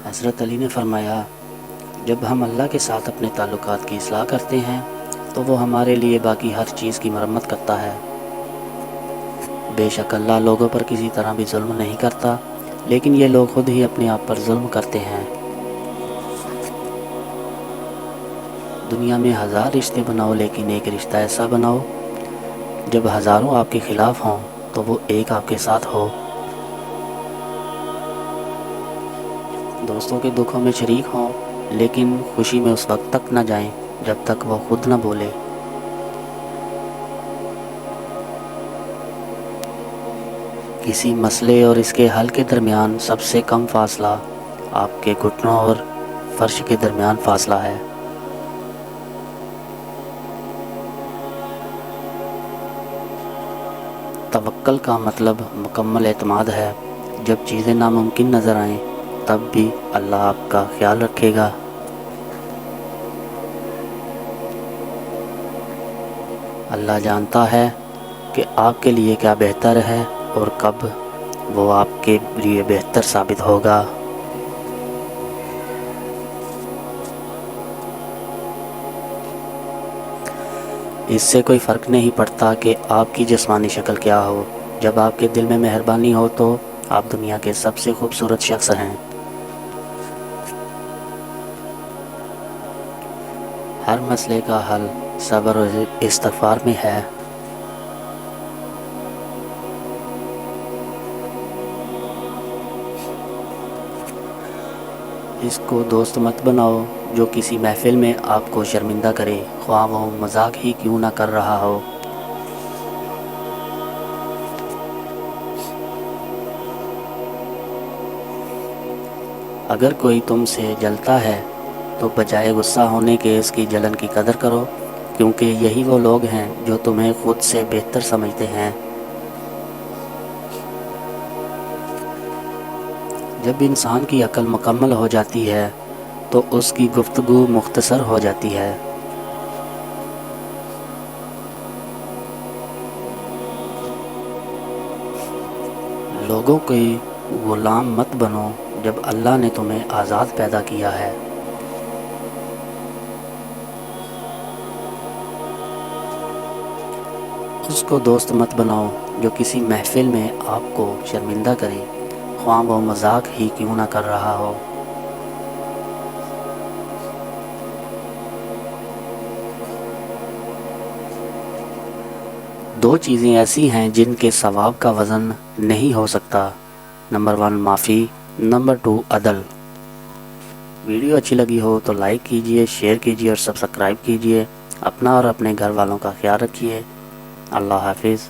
حضرت علی نے فرمایا، جب ہم اللہ کے ساتھ اپنے تعلقات کی اصلاح کرتے ہیں تو وہ ہمارے لیے باقی ہر چیز کی مرمت کرتا ہے۔ بے شک اللہ لوگوں پر کسی طرح بھی ظلم نہیں کرتا، لیکن یہ لوگ خود ہی اپنے آپ پر ظلم کرتے ہیں۔ دنیا میں 1000 رشتے بناؤ، لیکن ایک رشتہ ایسا بناؤ جب ہزاروں آپ کے خلاف ہوں تو وہ ایک آپ کے ساتھ ہو۔ دوستوں کے دکھوں میں شریک ہوں، لیکن خوشی میں اس وقت تک نہ جائیں جب تک وہ خود نہ بولے۔ کسی مسئلے اور اس کے حل کے درمیان سب سے کم فاصلہ آپ کے گھٹنوں اور فرش کے درمیان فاصلہ ہے۔ توکل کا مطلب مکمل اعتماد ہے۔ جب چیزیں ناممکن نظر آئیں تب بھی اللہ آپ کا خیال رکھے گا۔ اللہ جانتا ہے کہ آپ کے لیے کیا بہتر ہے اور کب وہ آپ کے لیے بہتر ثابت ہوگا۔ اس سے کوئی فرق نہیں پڑتا کہ آپ کی جسمانی شکل کیا ہو، جب آپ کے دل میں مہربانی ہو تو آپ دنیا کے سب سے خوبصورت شخص ہیں۔ ہر مسئلے کا حل صبر اور استغفار میں ہے۔ اس کو دوست مت بناؤ جو کسی محفل میں آپ کو شرمندہ کرے، خواہ وہ مذاق ہی کیوں نہ کر رہا ہو۔ اگر کوئی تم سے جلتا ہے تو بجائے غصہ ہونے کے اس کی جلن کی قدر کرو، کیونکہ یہی وہ لوگ ہیں جو تمہیں خود سے بہتر سمجھتے ہیں۔ جب انسان کی عقل مکمل ہو جاتی ہے تو اس کی گفتگو مختصر ہو جاتی ہے۔ لوگوں کے غلام مت بنو جب اللہ نے تمہیں آزاد پیدا کیا ہے۔ اس کو دوست مت بناؤ جو کسی محفل میں آپ کو شرمندہ کرے، خواہ وہ مذاق ہی کیوں نہ کر رہا ہو۔ دو چیزیں ایسی ہیں جن کے ثواب کا وزن نہیں ہو سکتا، نمبر 1 معافی، نمبر 2 عدل۔ ویڈیو اچھی لگی ہو تو لائک کیجئے، شیئر کیجئے اور سبسکرائب کیجئے۔ اپنا اور اپنے گھر والوں کا خیال رکھیے۔ اللہ حافظ۔